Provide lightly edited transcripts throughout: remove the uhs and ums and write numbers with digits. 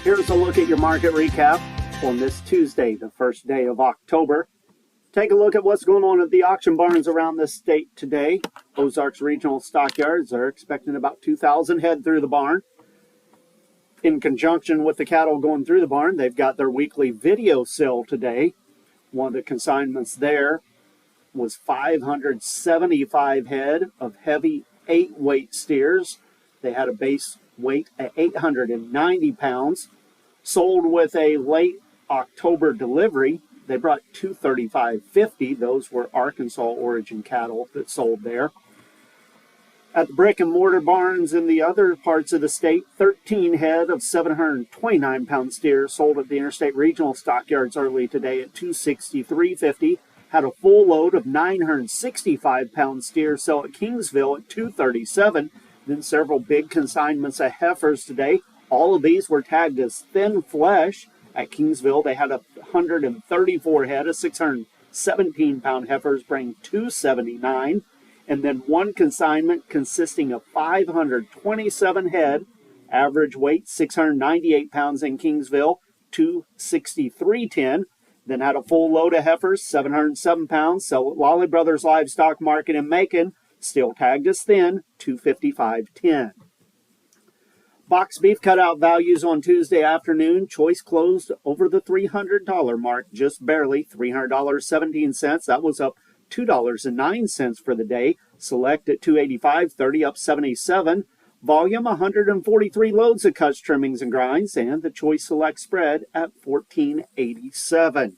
Here's a look at your market recap on this Tuesday, the first day of October. Take a look at what's going on at the auction barns around the state today. Ozarks Regional Stockyards are expecting about 2,000 head through the barn. In conjunction with the cattle going through the barn, they've got their weekly video sale today. One of the consignments there was 575 head of heavy 8-weight steers. They had a base weight at 890 pounds. Sold with a late October delivery. They brought 235.50. Those were Arkansas origin cattle that sold there. At the brick and mortar barns in the other parts of the state, 13 head of 729-pound steers sold at the Interstate Regional Stockyards early today at 263.50. Had a full load of 965-pound steers sell at Kingsville at 237. Then several big consignments of heifers today. All of these were tagged as thin flesh. At Kingsville, they had 134 head of 617-pound heifers, bring 279. And then one consignment consisting of 527 head, average weight 698 pounds in Kingsville, 263.10. Then had a full load of heifers, 707 pounds, sell at Lolly Brothers Livestock Market in Macon, still tagged as thin, 255.10. Box beef cutout values on Tuesday afternoon. Choice closed over the $300 mark, just barely, $300.17. That was up $2.09 for the day. Select at $285.30, up 77. Volume 143 loads of cuts, trimmings, and grinds, and the Choice Select spread at $14.87.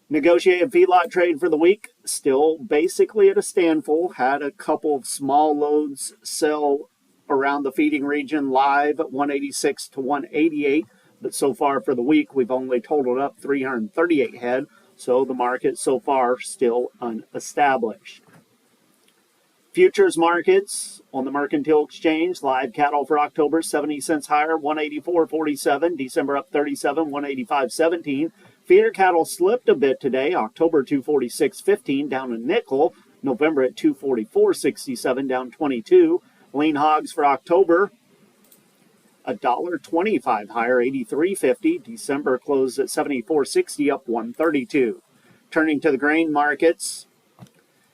Negotiated feedlot trade for the week, still basically at a standstill. Had a couple of small loads sell around the feeding region live at 186 to 188, but so far for the week we've only totaled up 338 head, so the market so far still unestablished. Futures markets on the Mercantile Exchange, live cattle for October 70 cents higher, 184.47. December up 37, 185.17. Feeder cattle slipped a bit today. October 246.15, down a nickel. November at 244.67, down 22. Lean hogs for October, $1.25 higher, 83.50. December closed at 74.60, up 132. Turning to the grain markets,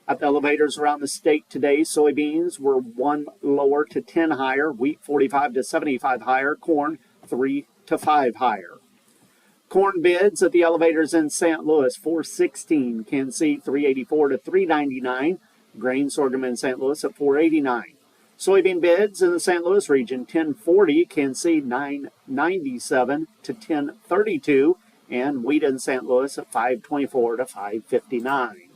at the elevators around the state today, soybeans were 1 lower to 10 higher, wheat 45 to 75 higher, corn 3 to 5 higher. Corn bids at the elevators in St. Louis, 416, Kansas City 384 to 399, grain sorghum in St. Louis at 489. Soybean bids in the St. Louis region, 1040, Kansas City 997 to 1032, and wheat in St. Louis at 524 to 559.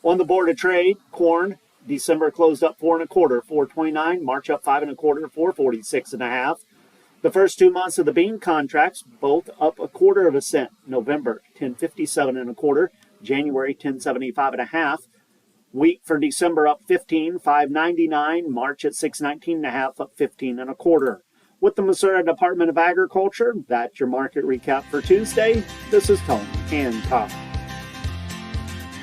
On the board of trade, corn, December closed up 4 1/4, 429, March up 5 1/4, 446 1/2. The first 2 months of the bean contracts, both up 1/4 cent. November 1057 1/4, January 1075 1/2. Wheat for December up 15, 599, March at 619 1/2, up 15 1/4. With the Missouri Department of Agriculture, that's your market recap for Tuesday. This is Tony Hancock.